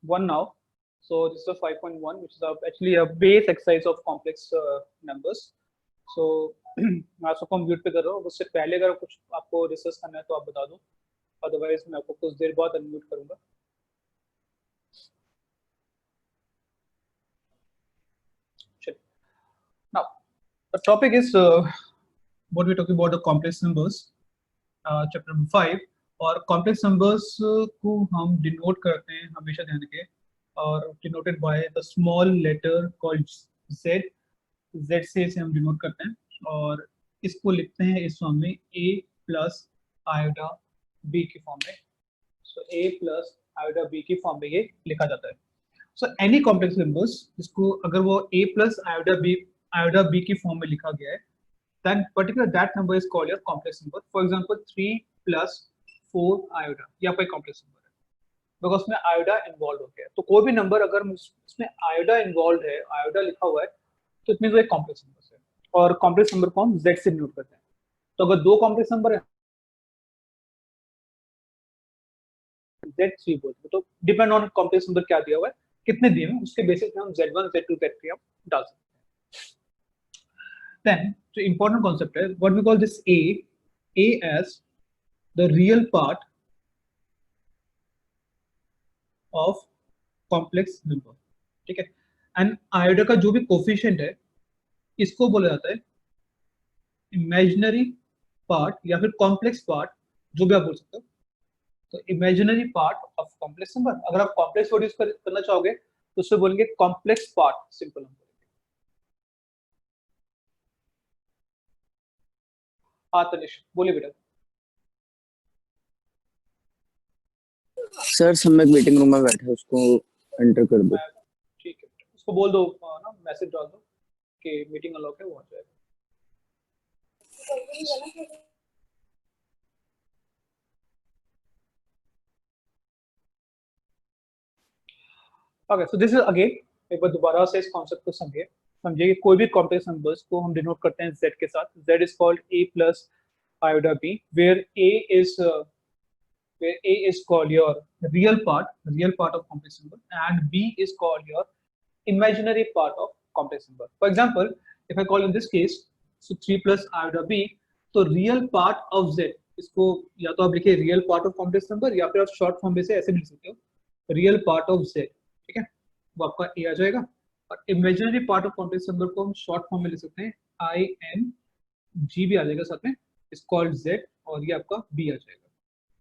1 now. So this is a 5.1, which is actually a base exercise of complex numbers. So मैं आपको mute पे कर रहा हूँ. उससे पहले अगर कुछ आपको डिस्कस करना है तो आप बता दो, अदरवाइज मैं आपको कुछ देर बाद अनम्यूट करूँगा. Now the topic is what we're talking about, the complex numbers, chapter number 5. और कॉम्प्लेक्स नंबर्स को हम डिनोट करते हैं, हमेशा ध्यान रखें, और denoted by the small letter called z. z से इसे हम डिनोट करते हैं और इसको लिखते हैं इस फॉर्म में a प्लस आयोडा b की फॉर्म में. सो a प्लस आयोडा b की फॉर्म में ये लिखा जाता है. सो एनी कॉम्प्लेक्स नंबर्स जिसको अगर वो a प्लस आयोडा b की फॉर्म में लिखा गया है, then particular that number is called your complex number. For example 3 plus 4 आयोडा, यह कोई कॉम्प्लेक्स नंबर है बिकॉज उसमें आयोडा इन्वॉल्व हो गया. तो कोई भी नंबर अगर उसमें आयोडा इन्वॉल्व है, आयोडा लिखा हुआ है, तो इट मींस वो एक कॉम्प्लेक्स नंबर है. और कॉम्प्लेक्स नंबर को हम z से डिनोट करते हैं. तो अगर दो कॉम्प्लेक्स नंबर है z3 बोलते हैं, तो डिपेंड ऑन कॉम्प्लेक्स नंबर क्या दिया हुआ है, कितने दिए हैं, उसके बेसिस पे हम z1 z2 z3 हम डाल सकते हैं. Then the important concept is what we call this a as the real part of complex number. ठीक है. एंड आयोडा का जो भी कोफिशिएंट है इसको बोला जाता है इमेजिनरी पार्ट या फिर कॉम्प्लेक्स पार्ट, जो भी आप बोल सकते हो. तो imaginary part of complex number. अगर आप कॉम्प्लेक्स वर्ड यूज करना चाहोगे तो उससे बोलेंगे कॉम्प्लेक्स पार्ट, सिंपल हम बोलेंगे. तनिष बोलिए बेटा. सर सम्यक मीटिंग रूम में बैठे, उसको एंटर कर दो. ठीक है, उसको बोल दो ना, मैसेज डाल दो कि मीटिंग अनलॉक है, वो आ जाएगा. Okay, so this is again, एक बार दोबारा से इस कॉन्सेप्ट को समझिए कि कोई भी कॉम्प्लेक्स नंबर्स को हम डिनोट करते हैं z के साथ. z is called a plus iota b, where a is called your real part of complex number, and b is called your imaginary part of complex number. For example, if I call in this case, so 3 plus iota b, तो real part of z, इसको या तो आप लिखिए real part of complex number या फिर आप short form में से ऐसे भी लिख सकते हो, रियल पार्ट ऑफ z. ठीक है, वो आपका a आ जाएगा. और imaginary part of complex number को हम शॉर्ट फॉर्म में लिख सकते हैं img भी आ जाएगा साथ में, इज कॉल्ड z, और ये आपका b आ जाएगा.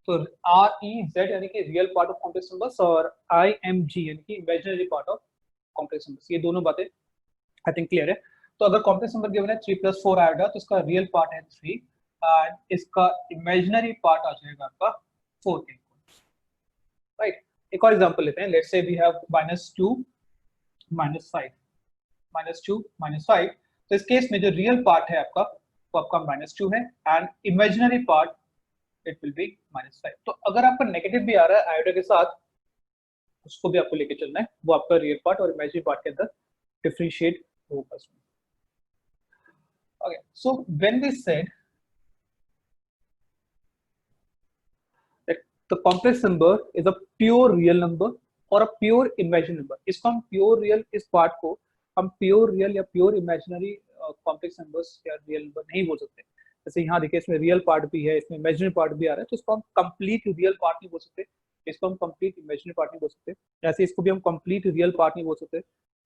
तो REZ यानी कि real part of complex numbers और IMG यानी कि imaginary part of complex numbers, ये दोनों बातें आई थिंक क्लियर है. तो अगर कॉम्प्लेक्स नंबर गिवन है 3 प्लस 4 आयोडा, तो इसका रियल पार्ट है 3 एंड इसका इमेजिनरी पार्ट आ जाएगा आपका 4 के. राइट, एक और एग्जांपल लेते हैं. Let's say we have -2 -5 -2 -5. तो इस केस में जो रियल पार्ट है आपका वो आपका -2 है and imaginary part it will be -5. तो अगर आपका नेगेटिव भी आ रहा है आयोडा के साथ, उसको भी आपको लेके चलना है, वो आपका रियल पार्ट और इमेजिनरी पार्ट के अंदर डिफरेंशिएट होगा. Okay, so when we said that the complex number is a pure real number और अ प्योर इमेजिनरी नंबर, इसको हम प्योर रियल, इस पार्ट को हम प्योर रियल या प्योर इमेजिनरी कॉम्प्लेक्स नंबर्स या रियल नंबर नहीं बोल सकते. जैसे यहाँ देखिए, इसमें रियल पार्ट भी है, इसमें इमेजिनरी पार्ट भी आ रहा है, तो इसको हम कंप्लीट रियल पार्ट नहीं बोल सकते, इसको हम कंप्लीट इमेजिनरी पार्ट नहीं बोल सकते. ऐसे इसको भी हम कंप्लीट रियल पार्ट नहीं बोल सकते,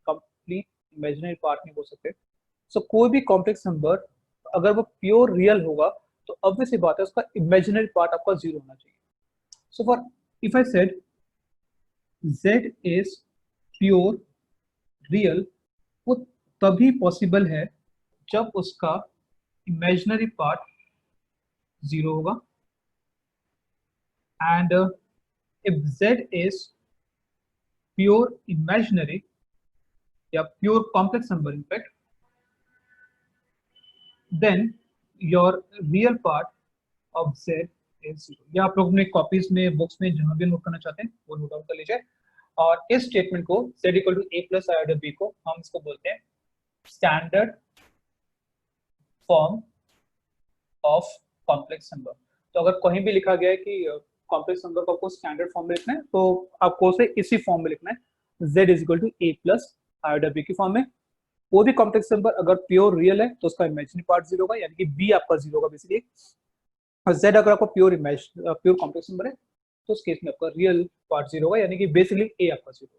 कंप्लीट इमेजिनरी पार्ट नहीं बोल सकते. सो कोई भी कॉम्प्लेक्स नंबर अगर वो प्योर रियल होगा तो ऑब्वियस बात है उसका इमेजिनरी पार्ट आपका 0 होना चाहिए. So for if I said z is pure real, वो तभी पॉसिबल है जब उसका इमेजिनरी पार्ट 0 होगा. And if z is pure imaginary या pure complex number in fact, then your real part of z is 0. या आप लोग अपने कॉपीज में, बुक्स में जहां भी नोट करना चाहते हैं वो नोट डाउन कर लीजिए. और इस स्टेटमेंट को z equal to a plus iota b को हम इसको बोलते हैं standard form of complex number. तो अगर कहीं भी लिखा गया है कि कॉम्प्लेक्स नंबर को आपको स्टैंडर्ड फॉर्म में लिखना है, तो आपको उसे इसी फॉर्म में लिखना है, z is equal to a plus iota B की फॉर्म में। कोई भी कॉम्प्लेक्स नंबर अगर प्योर रियल है तो उसका इमेजिनरी पार्ट 0 होगा, यानी कि b आपका 0 होगा बेसिकली, और z अगर आपका प्योर कॉम्प्लेक्स नंबर है तो उस केस में आपका रियल पार्ट 0 होगा, यानी कि बेसिकली a आपका 0 होगा।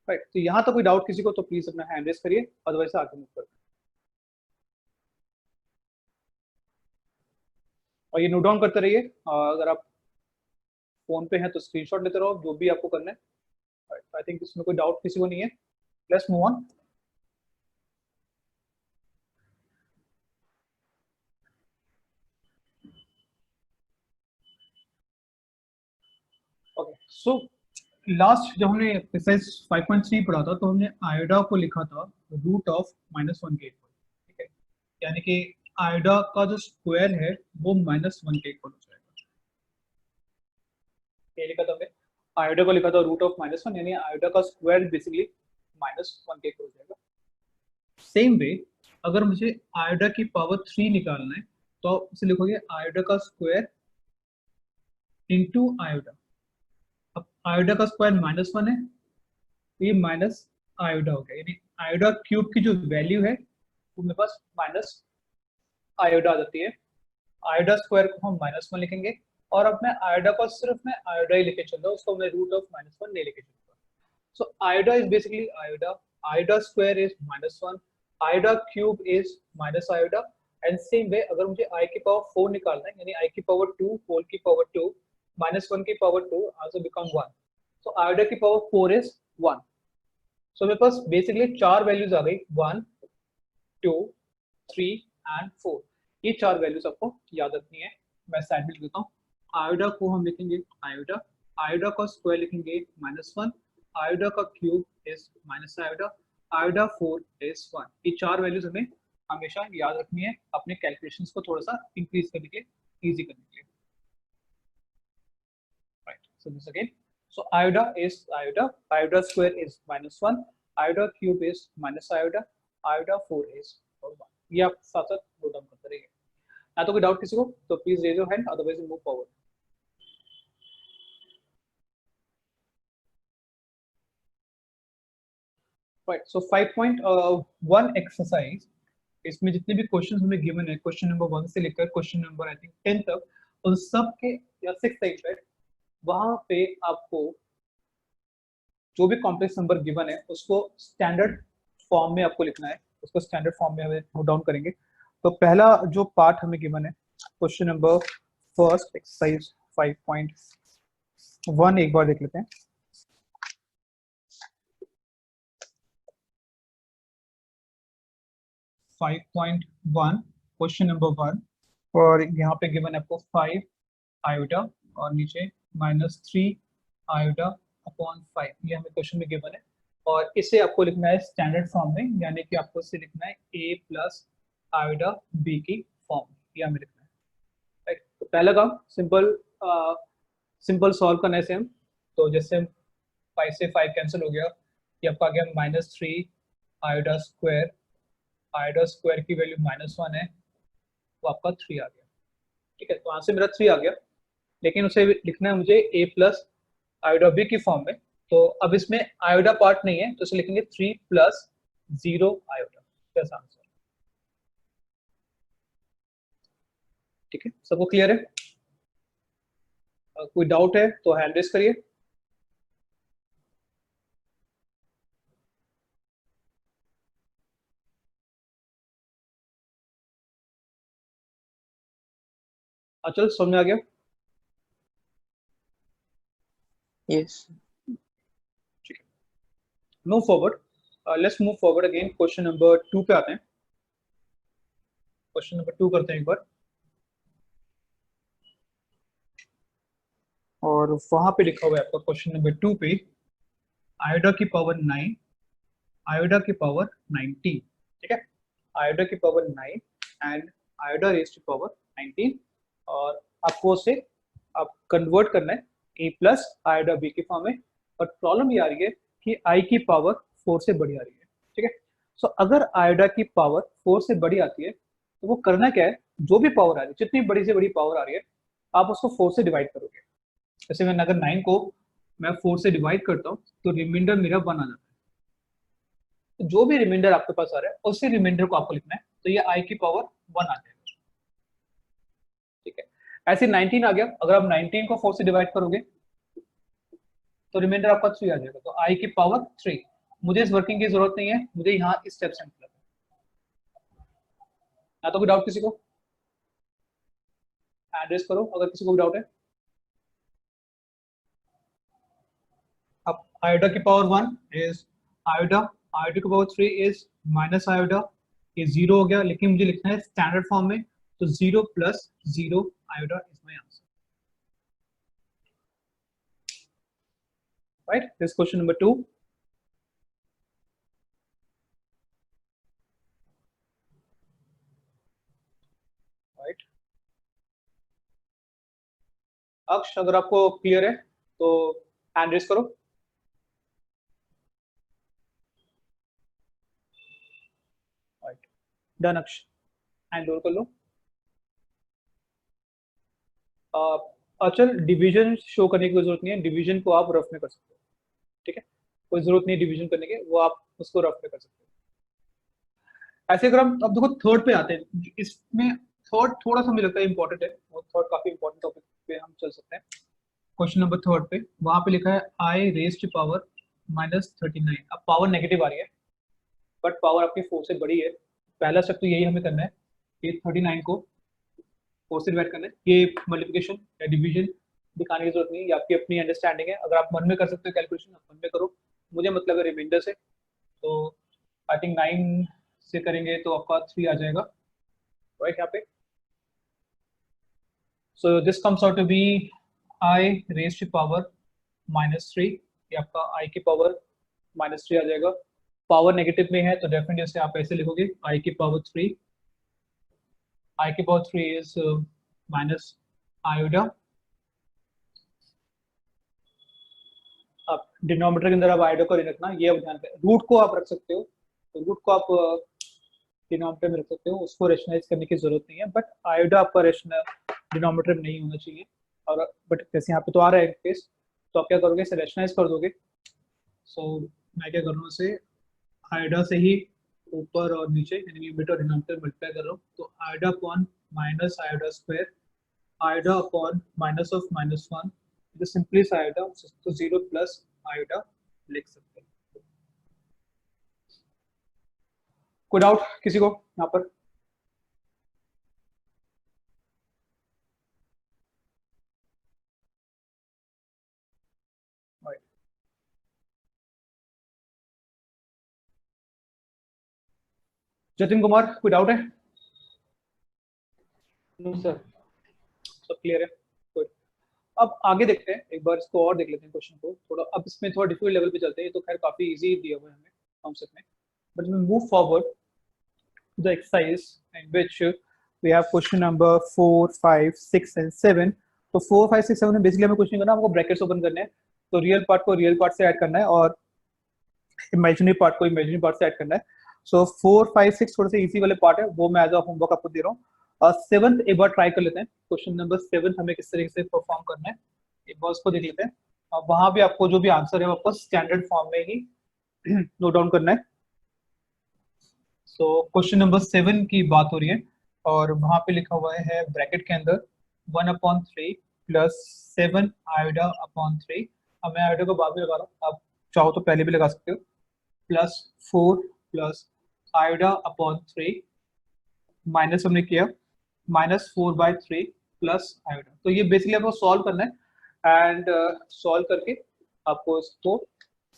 राइट, तो यहाँ तो कोई डाउट किसी को तो प्लीज अपना हैंड रेज करिए, अदरवाइज आगे मूव करते हैं। और ये नोट डाउन करते रहिए, अगर आप फोन पे हैं तो स्क्रीनशॉट लेते रहो, जो भी आपको करना है। आई थिंक इसमें कोई डाउट किसी को नहीं है, let's move on. Okay, so last जब हमने एक्सरसाइज 5.3 पढ़ा था तो हमने आयोडा को लिखा था रूट ऑफ -1 के इक्वल, ठीक है, यानी कि आयोडा का जो स्क्वायर है वो -1 के इक्वल हो जाएगा। ये लिखा था हमने, आयोडा को लिखा था रूट ऑफ -1, यानी आयोडा का स्क्वायर बेसिकली -1 के इक्वल हो जाएगा। सेम वे अगर मुझे आयोडा की पावर 3 निकालना है तो उसे लिखोगे आयोडा का स्क्वायर इंटू आयोडा। अब आयोडा का स्क्वायर -1 है तो ये माइनस आयोडा हो गया, यानी आयोडा क्यूब की जो वैल्यू है वो मेरे पास माइनस आयोडा आ जाती है। आयोडा स्क्वायर को हम -1 लिखेंगे, और अब मैं आयोडा को सिर्फ मैं आयोडा ही लेके चल रहा हूँ, उसको मैं रूट ऑफ -1 नहीं लेके चलूंगा। So iota is basically iota, iota square is -1, iota cube is minus iota. And same way अगर मुझे आई की पावर 4 निकालना है, यानी आई की पावर 2 होल की पावर 2 -1 की पावर 2 आंसर बिकम 1। सो आयोडा की पावर 4 इज 1। सो मेरे पास बेसिकली 4 वैल्यूज आ गई, 1 2 3 एंड 4। ये 4 वैल्यूज आपको याद रखनी है। मैं साइड में लिख देता हूँ, आयोडा को हम लिखेंगे आयोडा, आयोडा का स्क्वायर लिखेंगे -1, आयोडा का क्यूब इज माइनस आयोडा, आयोडा 4 इज 1। ये 4 वैल्यूज हमें हमेशा याद रखनी है अपने कैलकुलेशंस को थोड़ा सा इंक्रीज करने के लिए, इजी करने के लिए। Right, so this again, so iota is iota, iota square is -1, iota cube is minus iota, iota 4 is 1। ये आप साथ साथ नोट डाउन करते रहिए। ना तो कोई डाउट किसी को तो please raise your hand, otherwise move forward. Right, so 5.1 exercise, इसमें जितने भी क्वेश्चंस हमें गिवन है, क्वेश्चन नंबर 1 से लेकर क्वेश्चन नंबर आई थिंक 10 तक, उन सब के या 6 टाइप, वहां पे आपको जो भी कॉम्प्लेक्स नंबर गिवन है उसको स्टैंडर्ड फॉर्म में आपको लिखना है, उसको स्टैंडर्ड फॉर्म में हमें नोट डाउन करेंगे। तो पहला जो पार्ट हमें गिवन है, क्वेश्चन नंबर फर्स्ट एक्सरसाइज 5.1 एक बार देख लेते हैं। Five point one, question number 1, और यहाँ पे गिवन है आपको 5 आयोटा और नीचे -3 आयोटा अपॉन 5, ये हमें क्वेश्चन में गिवन है, और इसे आपको लिखना है स्टैंडर्ड फॉर्म में, यानी कि आपको इसे लिखना है a प्लस आयोटा b की फॉर्म, ये हमें लिखना है। राइट, तो पहला काम सिंपल सॉल्व करने से हम, तो जैसे 5 से 5 कैंसिल हो गया, ये आपका आ गया -3 आयोटा स्क्वायर, आयोटा स्क्वायर की वैल्यू -1 है, वो आपका 3 आ गया। ठीक है, तो आंसर मेरा 3 आ गया, लेकिन उसे लिखना है मुझे a प्लस आयोडा बी की फॉर्म में। तो अब इसमें आयोडा पार्ट नहीं है तो इसे लिखेंगे 3 प्लस 0 आयोडा, कैसा आंसर। ठीक है, सबको क्लियर है? कोई डाउट है तो हैंड रेज करिए। चलो समझ में आ गया? यस। ठीक है, move forward, let's move forward again, question number 2 पे आते हैं। क्वेश्चन नंबर 2 करते हैं एक बार, और वहां पे लिखा हुआ है आपका क्वेश्चन नंबर 2 पे आयोडा की पावर 9, आयोडा की पावर 19। ठीक है, आयोडा की power 9 and iota raise to power 19, और आपको उसे आप कन्वर्ट करना है a प्लस आयोडा b की फॉर्म में। और प्रॉब्लम ये आ रही है कि i की पावर 4 से बड़ी आ रही है। ठीक है, सो अगर आयोडा की पावर 4 से बड़ी आती है तो वो करना क्या है, जो भी पावर आ रही है, जितनी बड़ी से बड़ी पावर आ रही है आप उसको 4 से डिवाइड करोगे। जैसे मैं अगर 9 को मैं 4 से डिवाइड करता हूँ तो रिमाइंडर मेरा 1 आ जाता है। तो जो भी रिमाइंडर आपके पास आ रहा है उसी रिमाइंडर को आपको लिखना है, तो ये i की पावर 1 आ जाएगा। ठीक है, ऐसे 19 आ गया, अगर आप 19 को 4 से डिवाइड करोगे तो रिमाइंडर आपका 3 आ जाएगा, तो i की पावर 3। मुझे इस वर्किंग की जरूरत नहीं है, मुझे यहाँ इस स्टेप से मतलब है। तो कोई डाउट किसी को? एड्रेस करो अगर किसी को भी डाउट है। अब आयोडा की पावर 1 इज आयोडा, आयोडा की पावर 3 इज माइनस आयोडा, ये 0 हो गया, लेकिन मुझे लिखना है स्टैंडर्ड फॉर्म में, तो 0 plus 0 iota is my answer. Right, this question number 2। Right, Aksh अगर आपको क्लियर है तो हैंड रेस करो। Right, done Aksh, hand roll कर लो। अचल डिवीजन शो करने की कोई जरूरत नहीं है, डिवीजन को आप रफ में कर सकते हो। ठीक है, कोई जरूरत नहीं डिवीजन करने की, वो आप उसको रफ में कर सकते हो। ऐसे अगर हम अब देखो थर्ड पे आते हैं, इसमें थर्ड थोड़ा सा मुझे लगता है इंपॉर्टेंट है, और थर्ड काफी इंपॉर्टेंट टॉपिक पे हम चल सकते हैं। क्वेश्चन नंबर थर्ड पे वहां पे लिखा है आई रेज टू पावर -39। अब पावर नेगेटिव आ रही है, बट पावर आपकी 4 से बड़ी है। पहला स्टेप तो यही हमें करना है कि 39 को 4 से डिवाइड करना है। ये मल्टीप्लिकेशन या डिवीजन दिखाने की जरूरत नहीं है, ये आपकी अपनी अंडरस्टैंडिंग है। अगर आप मन में कर सकते हो कैलकुलेशन, आप मन में करो, मुझे मतलब है रिमाइंडर से। तो आई थिंक 9 से करेंगे तो आपका 3 आ जाएगा, राइट यहाँ पे। So this comes out to be I raise to power -3, ये आपका आई की पावर -3 आ जाएगा। पावर नेगेटिव में है तो डेफिनेटली इसे आप ऐसे लिखोगे आई की पावर 3, आई की पावर 3 इज माइनस आयोडा। आप डिनोमिनेटर के अंदर आप आयोडा को नहीं रखना, ये अब ध्यान रखें। रूट को आप रख सकते हो, तो रूट को आप डिनोमिनेटर में रख सकते हो, उसको रेशनलाइज करने की जरूरत नहीं है, बट आयोडा आपका रेशनल डिनोमिनेटर में नहीं होना चाहिए। और बट जैसे यहाँ पे तो आ रहा है केस, तो आप क्या करोगे, इसे रेशनलाइज कर दोगे। सो मैं क्या कर रहा हूँ, इसे आयोडा से ही ऊपर और नीचे यानी न्यूमरेटर और डिनोमिनेटर मल्टीप्लाई कर रहा हूँ, तो iota upon minus iota square, iota upon minus of -1, तो सिंपली आयोडा, तो 0 प्लस आयोडा लिख सकते हैं। कोई डाउट किसी को यहाँ पर? Right. जतिन कुमार कोई डाउट है? नो सर, सब क्लियर है। Good. अब आगे देखते हैं, एक बार इसको और देख लेते हैं क्वेश्चन को थोड़ा। अब इसमें थोड़ा डिफिकल्ट लेवल पे चलते हैं, ये तो खैर काफी इजी दिया हुआ है हमें कॉन्सेप्ट में, but we move forward the exercise in which we have question number 4, 5, 6 and 7। तो 4, 5, 6, 7 में बेसिकली हमें कुछ नहीं करना, हमको ब्रैकेट्स ओपन करने हैं। तो रियल पार्ट को रियल पार्ट से ऐड करना है और इमेजिनरी पार्ट को इमेजिनरी पार्ट से ऐड करना है। सो 4, 5, 6 थोड़े से इजी वाले पार्ट है, वो मैं एज अ होमवर्क आपको दे रहा हूँ। सेवंथ एक बार ट्राई कर लेते हैं, क्वेश्चन नंबर 7 हमें किस तरीके से परफॉर्म करना है, एक बार उसको देख लेते हैं। वहां भी आपको जो भी आंसर है आपको स्टैंडर्ड फॉर्म में ही नोट डाउन करना है। सो क्वेश्चन नंबर 7 की बात हो रही है, और वहां पे लिखा हुआ है ब्रैकेट के अंदर 1/3 प्लस 7 आयोडा अपॉन 3। अब मैं आयोडा को बाद में लगा रहा हूँ, आप चाहो तो पहले भी लगा सकते हो, plus 4 plus iota upon 3 minus हमने किया -4/3 प्लस आयोडा। तो ये बेसिकली आपको सॉल्व करना है, एंड सॉल्व करके आपको इसको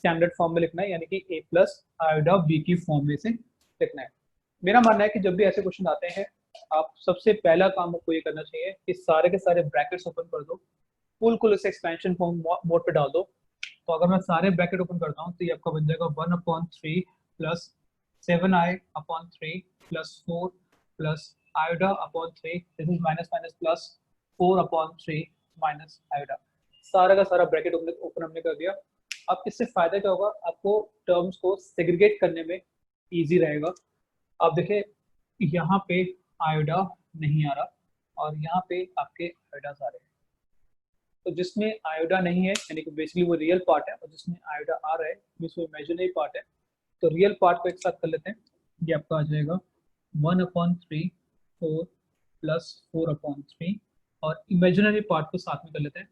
स्टैंडर्ड फॉर्म में लिखना है, यानी कि a प्लस आयोडा b की फॉर्म में से लिखना है। मेरा मानना है कि जब भी ऐसे क्वेश्चन आते हैं, आप सबसे पहला काम आपको ये करना चाहिए कि सारे के सारे ब्रैकेट्स ओपन कर दो, कुल इसे एक्सपेंशन फॉर्म मोड पे डाल दो। तो अगर मैं सारे ब्रैकेट ओपन करता हूँ तो ये आपका बन जाएगा 1/3 plus 7i/3 plus 4 plus iota upon 3, this is minus minus plus 4/3 minus iota. सारा का सारा ब्रैकेट ओपन हमने कर दिया। अब इससे फायदा क्या होगा, आपको टर्म्स को सेग्रीगेट करने में इजी रहेगा। अब देखिए यहाँ पे आयोडा नहीं आ रहा, और यहाँ पे आपके आयोडास आ रहे हैं। तो जिसमें आयोडा नहीं है यानी कि बेसिकली वो रियल पार्ट है, और जिसमें आयोडा आ रहा है वो इमेजिनरी पार्ट है। तो रियल पार्ट को एक साथ कर लेते हैं, ये आपका आ जाएगा 1/3 4 प्लस 4/3, और इमेजिनरी पार्ट को साथ में कर लेते हैं।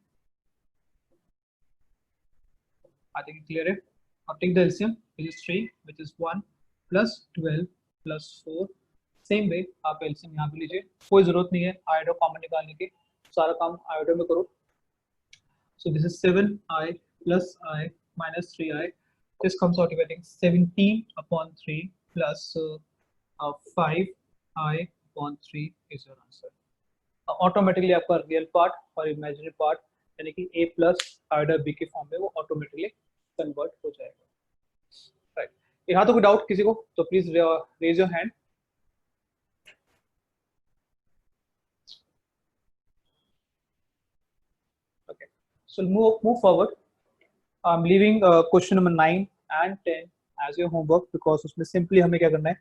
I think it's clear. Now take the LCM, which is 3, which is 1 plus 12 plus 4. Same way आप LCM यहाँ पे लीजिए, कोई जरूरत नहीं है आयोडो कॉमन निकालने की, सारा काम आयोडो में करो। So this is 7i plus I minus 3i. This comes out to getting 17/3 plus 5i/3 is your answer. Automatically आपका रियल पार्ट और इमेजिनरी पार्ट यानी कि a प्लस आयोडा b के फॉर्म में वो ऑटोमेटिकली कन्वर्ट हो जाएगा। राइट, यहाँ तो कोई डाउट किसी को तो please raise your hand. Okay, so move forward. I am leaving question number 9 and 10 as your homework, because उसमें सिंपली हमें क्या करना है,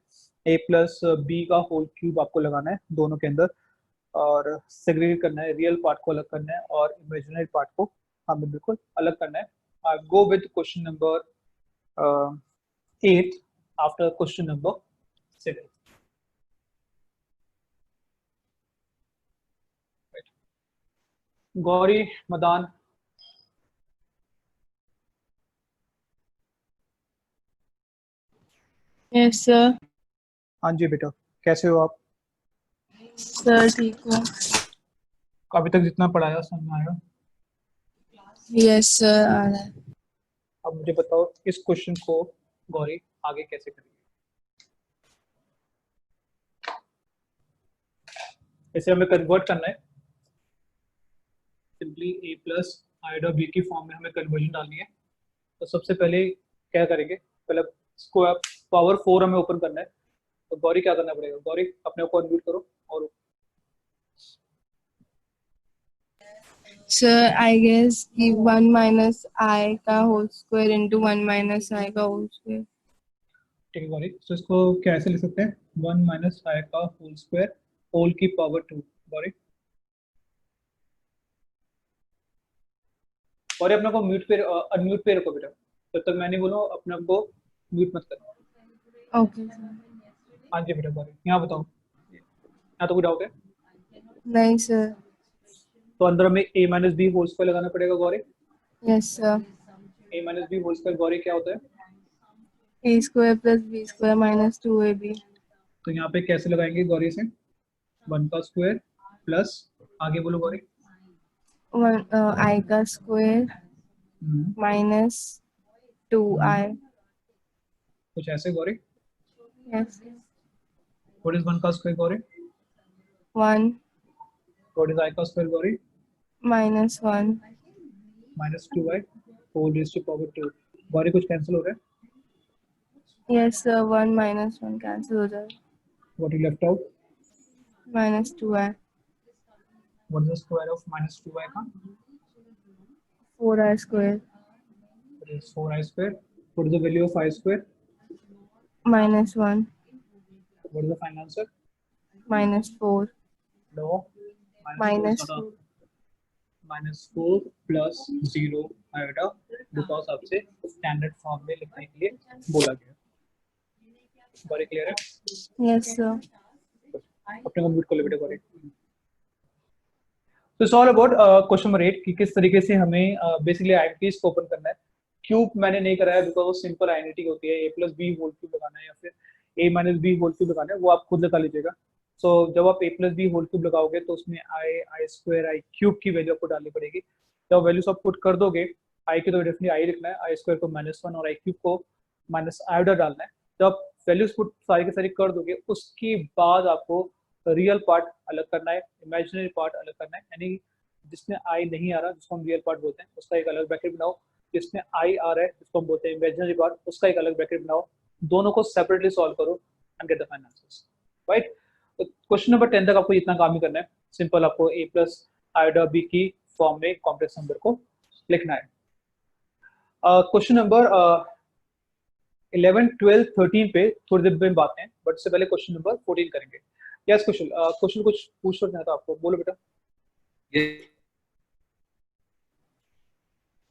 a प्लस बी का होल क्यूब आपको लगाना है दोनों के अंदर, और सेग्रीगेट करना है, रियल पार्ट को अलग करना है और इमेजिनरी पार्ट को हमें बिल्कुल अलग करना है। I go with question number 8 after question number 7. Right. Gauri, Madan, yes sir. हाँ जी बेटा, कैसे हो आप? सर ठीक हूँ। अभी तक जितना पढ़ाया समझ में आया? यस सर आ रहा है। अब मुझे बताओ इस क्वेश्चन को गौरी आगे कैसे करेंगे। इसे हमें कन्वर्ट करना है, simply a plus iota b की फॉर्म में हमें कन्वर्जन डालनी है। तो सबसे पहले क्या करेंगे, पहले इसको पावर 4 हमें ओपन करना है। तो गौरी क्या करना पड़ेगा, गौरी अपने आप को अनम्यूट करो। और सर आई गेस कि 1 माइनस आई का होल स्क्वायर इंटू 1 माइनस आई का होल स्क्वायर। ठीक है गौरी, तो इसको कैसे लिख सकते हैं, 1 माइनस आई का होल स्क्वायर होल की पावर 2। गौरी, गौरी अपने को म्यूट पे अनम्यूट पे रखो बेटा, जब तक मैं नहीं बोलूँ अपने आप को म्यूट मत करो। Okay sir. हाँ जी बेटा गौरी, यहाँ बताओ, यहाँ तो कोई डाउट है? नहीं सर। तो अंदर हमें a minus B whole square लगाना पड़ेगा Gauri. Yes sir. a minus B whole square Gauri क्या होता है? A square plus B square minus 2ab। तो यहाँ पे कैसे लगाएंगे गौरी से, 1 का स्क्वायर प्लस, आगे बोलो गौरी। 1 आई का स्क्वायर माइनस 2i। कुछ ऐसे गौरी। यस। व्हाट इज 1 का square Gauri? 1 what is i का square Gauri? Minus 1 minus 2i whole raise to power 2। Gauri कुछ कैंसिल हो रहा है? Yes sir. 1 माइनस 1 कैंसिल हो जाएगा। What you left out? Minus 2i। What is the square of minus 2i का? 4i square It is 4i square. What is the value of I square? Minus 1 What is the final answer? Minus 4 No. Minus is not 2 a minus 4 plus 0 आएगा, because आपसे standard form में लिखने के लिए बोला गया। Gauri clear है? Yes sir. अपने को म्यूट कर लो बेटा गौरी। तो सॉल्व अबाउट क्वेश्चन नंबर 8 कि किस तरीके से हमें बेसिकली आइडेंटिटीज को ओपन करना है। क्यूब मैंने नहीं कराया बिकॉज वो सिंपल आइडेंटिटी होती है, a plus B whole cube लगाना है या फिर a minus B whole cube लगाना है, वो आप खुद लगा लीजिएगा। सो जब आप a plus B whole cube लगाओगे तो उसमें आई स्क्वायर आई क्यूब की वैल्यू आपको डालनी पड़ेगी। जब वैल्यूज आप पुट कर दोगे, आई की तो डेफिनेटली आई लिखना है, आई स्क्वायर को -1 और आई क्यूब को माइनस आयोडा डालना है। जब वैल्यूज पुट सारी की सारी कर दोगे उसके बाद आपको रियल पार्ट अलग करना है, इमेजिनरी पार्ट अलग करना है, यानी जिसमें आई नहीं आ रहा जिसको हम रियल पार्ट बोलते हैं उसका एक अलग ब्रैकेट बनाओ, जिसमें आई आ रहा है जिसको हम बोलते हैं इमेजिनरी पार्ट उसका एक अलग ब्रैकेट बनाओ, दोनों को सेपरेटली सॉल्व करो and get the final answers. Right, तो क्वेश्चन नंबर 10 तक आपको इतना काम ही करना है, सिंपल आपको a प्लस आयोडा b की फॉर्म में कॉम्प्लेक्स नंबर को लिखना है। क्वेश्चन नंबर 11, 12, 13 पे थोड़ी देर में बात है, बट उससे पहले क्वेश्चन नंबर 14 करेंगे। यस कुशल, कुशल कुछ पूछ रहे था आपको, बोलो बेटा।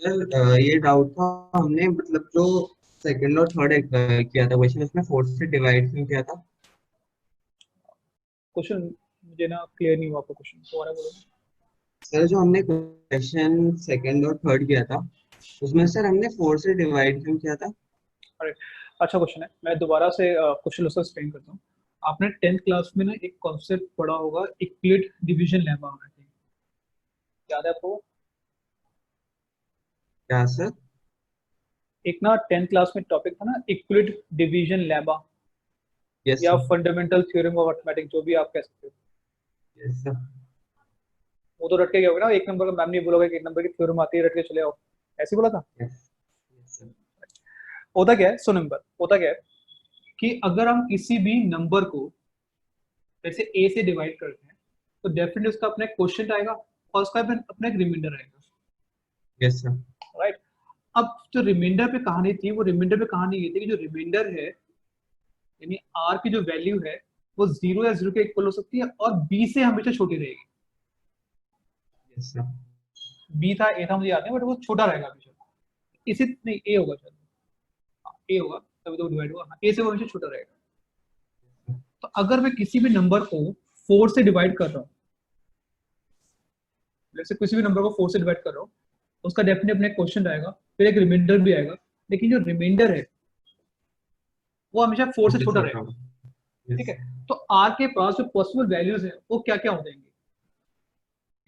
सर ये डाउट था, हमने मतलब जो सेकंड और थर्ड किया था क्वेश्चन, उसमें 4 से डिवाइड क्यों किया था? क्वेश्चन मुझे ना क्लियर नहीं हुआ आपका क्वेश्चन, दोबारा बोलो। सर जो हमने क्वेश्चन सेकंड और थर्ड किया था, उसमें सर हमने 4 से डिवाइड क्यों किया था? अरे अच्छा क्वेश्चन है, मैं दोबारा से क्वेश्चन उसका एक्सप्लेन करता हूँ। आपने 10th क्लास में ना एक कॉन्सेप्ट पढ़ा होगा, यूक्लिड डिवीजन लेमा, याद है आपको? क्या सर? एक ना 10th क्लास में टॉपिक था ना, यूक्लिड डिवीजन लेमा, यस या sir. Fundamental theorem of arithmetic, जो भी आप कह सकते हो। Yes sir. वो तो रट के गए होगे ना, एक नंबर का मैम ने बोला कि एक नंबर की थ्योरम आती है, रट के चले आओ, ऐसे ही बोला था। Yes sir. होता क्या है, सो नंबर होता क्या है कि अगर हम किसी भी नंबर को जैसे ए से डिवाइड करते हैं, तो डेफिनेटली उसका अपना एक क्वोशिएंट आएगा और उसका अपना एक रिमाइंडर आएगा, यस सर। राइट। अब जो रिमाइंडर पे कहानी थी, वो रिमाइंडर पे कहानी ये थी कि जो रिमाइंडर है, यानी आर की जो वैल्यू है, वो 0 या 0 के इक्वल हो सकती है और बी से हमेशा छोटी रहेगी। Yes sir. बी था, ए था, मुझे याद नहीं, बट वो छोटा रहेगा हमेशा। इसी नहीं, ए होगा शायद, ए होगा, तभी तो डिवाइड हुआ, ए से वो हमेशा छोटा रहेगा। तो अगर मैं किसी भी नंबर को 4 से डिवाइड कर रहा हूँ, जैसे किसी भी नंबर को 4 से डिवाइड कर रहा हूँ, उसका डेफिनेटली अपना क्वेश्चन आएगा, फिर एक रिमाइंडर भी आएगा, लेकिन जो रिमाइंडर है वो हमेशा 4 से छोटा रहेगा, ठीक है। तो आर के पास जो पॉसिबल वैल्यूज है वो क्या क्या हो जाएंगे,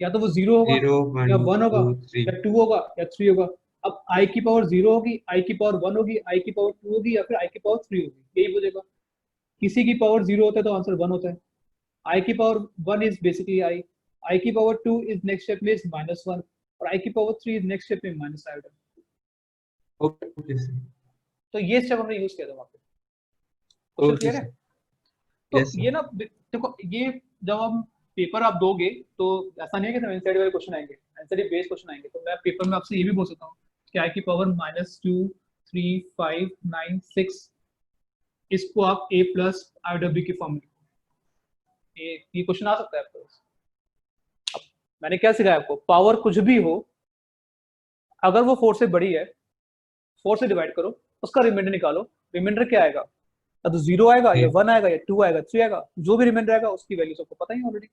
या तो वो 0 होगा, 0 1 या 1 होगा, 2 3। या 2 होगा, या 3 होगा। अब आई की पावर 0 होगी, आई की पावर 1 होगी, आई की पावर 2 होगी, या फिर आई की पावर 3 होगी, यही बोलेगा। किसी की पावर 0 होता है तो आंसर 1 होता है। आई की पावर 1 इज बेसिकली आई की पावर 2 इज नेक्स्ट स्टेप में इज -1, और आई की पावर 3 इज नेक्स्ट स्टेप में माइनस आएगा। Okay sir. तो ये स्टेप हमने यूज किया था वहां पे, क्वेश्चन ओके क्लियर है? सर। तो यस ये सर। ना देखो, ये जब हम पेपर आप दोगे तो ऐसा नहीं है कि सब एनसीईआरटी वाले क्वेश्चन आएंगे, एनसीईआरटी बेस्ड क्वेश्चन आएंगे। तो मैं पेपर में आपसे ये भी बोल सकता हूँ कि आई की पावर -2 3 5 9 6, इसको आप a प्लस आई बी की फॉर्म में लिखो। ये क्वेश्चन आ सकता है आपको। अब मैंने क्या सिखाया आपको, पावर कुछ भी हो, अगर वो 4 से बड़ी है, 4 से डिवाइड करो, उसका रिमाइंडर निकालो। रिमाइंडर क्या आएगा, या तो 0 आएगा, या 1 आएगा, या 2 आएगा, 3 आएगा, जो भी रिमाइंडर आएगा उसकी वैल्यू सबको पता ही ऑलरेडी,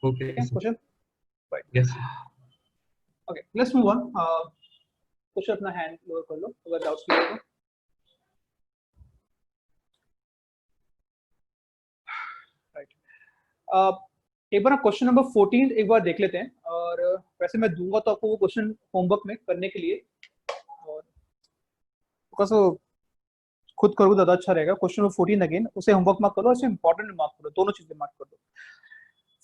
ओके ठीक है sir. Question, right. Yes sir. Okay, let's move on. कुछ अपना हैंड लोअर कर लो अगर डाउट्स क्लियर हो। राइट, एक बार क्वेश्चन नंबर 14 एक बार देख लेते हैं, और वैसे मैं दूंगा तो आपको वो क्वेश्चन होमवर्क में करने के लिए, और बिकॉज वो खुद करोगे ज्यादा अच्छा रहेगा। क्वेश्चन नंबर 14 अगेन, उसे होमवर्क मार्क करो, उसे इंपॉर्टेंट मार्क करो, दोनों चीजें मार्क कर दो।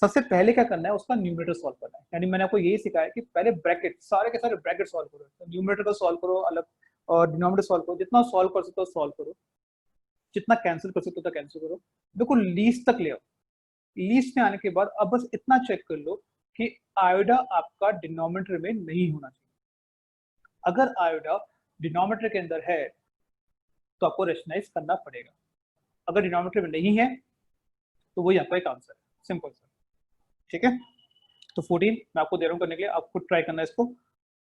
सबसे पहले क्या करना है, उसका न्यूमरेटर सॉल्व करना है। यानी मैंने आपको यही सिखाया कि पहले ब्रैकेट, सारे के सारे ब्रैकेट सॉल्व करो, तो न्यूमरेटर का सॉल्व करो अलग, और डिनोमिनेटर सॉल्व करो, जितना सॉल्व कर सकते हो सॉल्व करो, जितना कैंसिल कर सकते हो कैंसिल करो, बिल्कुल लीस्ट तक ले आओ। लीस्ट में आने के बाद अब बस इतना चेक कर लो कि आयोडा आपका डिनोमिनेटर में नहीं होना चाहिए। अगर आयोडा डिनोमिनेटर के अंदर है तो आपको रेशनलाइज करना पड़ेगा, अगर डिनोमिनेटर में नहीं है तो वही आपका एक आंसर है, सिंपल सा, ठीक है। तो 14 मैं आपको दे रहा हूँ करने के लिए, आपको ट्राई करना है इसको,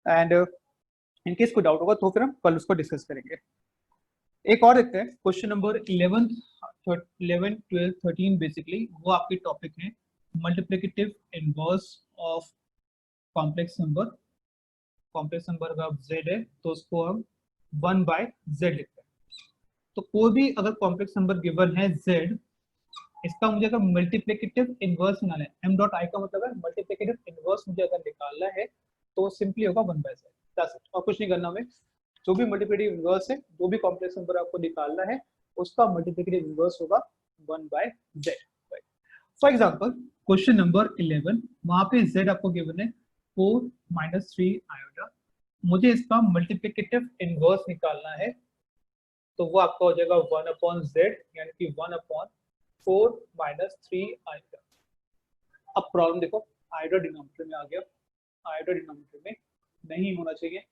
एंड इनकेस कोई डाउट होगा तो फिर हम कल उसको डिस्कस करेंगे। एक और देखते हैं, क्वेश्चन नंबर 11 11 12 13 बेसिकली वो आपके टॉपिक है multiplicative inverse of complex number. Complex number अगर z है तो उसको हम 1/z लिखते हैं। तो कोई भी अगर कॉम्प्लेक्स नंबर गिवन है z, इसका मुझे अगर मल्टीप्लिकेटिव इनवर्स निकालना है, m डॉट आई का मतलब है मल्टीप्लिकेटिव इनवर्स मुझे अगर निकालना है तो सिंपली होगा 1/z, और कुछ नहीं करना हमें। जो भी मल्टीप्लिकेटिव इनवर्स है, जो भी कॉम्प्लेक्स नंबर आपको निकालना है, उसका मल्टीप्लिकेटिव इनवर्स होगा 1/z। For example question number 11, वहां पे z आपको गिवन है 4 - 3 आयोडा, मुझे इसका मल्टीप्लिकेटिव इनवर्स निकालना है, तो वो आपका हो जाएगा 1/z, यानी कि 1/4 - 3 आयोडा। अब प्रॉब्लम देखो, आयोडा डिनोमिनेटर में आ गया, आयोडा डिनोमिनेटर में नहीं होना चाहिए,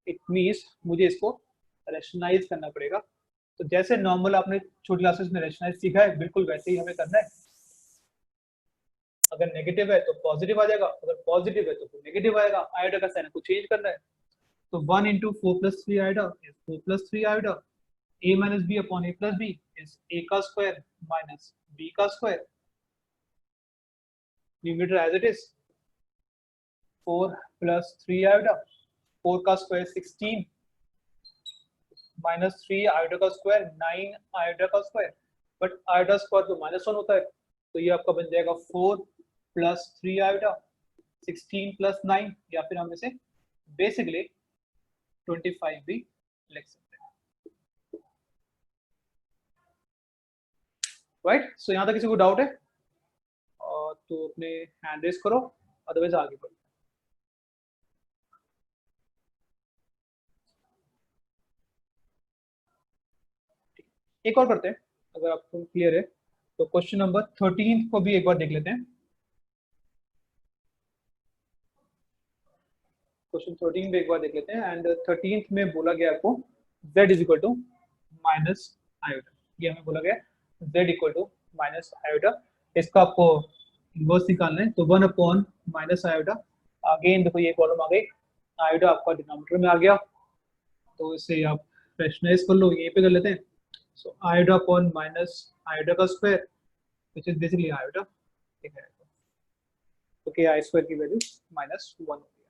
इट मींस मुझे इसको रैशनलाइज करना पड़ेगा। तो जैसे नॉर्मल आपने छोटी क्लासेस में रेशनलाइज सीखा है बिल्कुल वैसे ही हमें करना है। अगर नेगेटिव है तो पॉजिटिव आ जाएगा, अगर पॉजिटिव है तो फिर नेगेटिव आएगा, आयोडा का साइन को चेंज करना है। तो 1 into 4 plus 3 iota is 4 plus 3 iota. A minus B upon A plus B is A का square minus B का square. We meter as it is 4 plus 3 iota. 4 का square 16 minus 3 iota का square 9 iota का square. But iota square तो -1 होता है, तो ये आपका बन जाएगा 4 plus 3 iota 16 plus 9, या फिर हम इसे बेसिकली 25 भी लिख सकते हैं। राइट, सो यहाँ तक किसी को डाउट है और तो अपने हैंड रेस करो, अदरवाइज आगे बढ़ो। एक और करते हैं, अगर आपको क्लियर है तो क्वेश्चन नंबर 13 को भी एक बार देख लेते हैं। क्वेश्चन 13 में एक बार देख लेते हैं। एंड 13th में बोला गया आपको z is equal to minus iota, ये हमें बोला गया z equal to minus iota. इसका आपको इनवर्स निकालना है, तो 1 अपॉन माइनस आयोटा। अगेन देखो ये प्रॉब्लम आ गई, आयोटा आपका डिनोमिनेटर में आ गया, तो इसे आप फ्रेशनाइज कर लो, यहीं पे कर लेते हैं। So iota upon minus iota का square which is basically iota, ठीक है, तो के आई स्क्वायर की वैल्यू -1 होगी।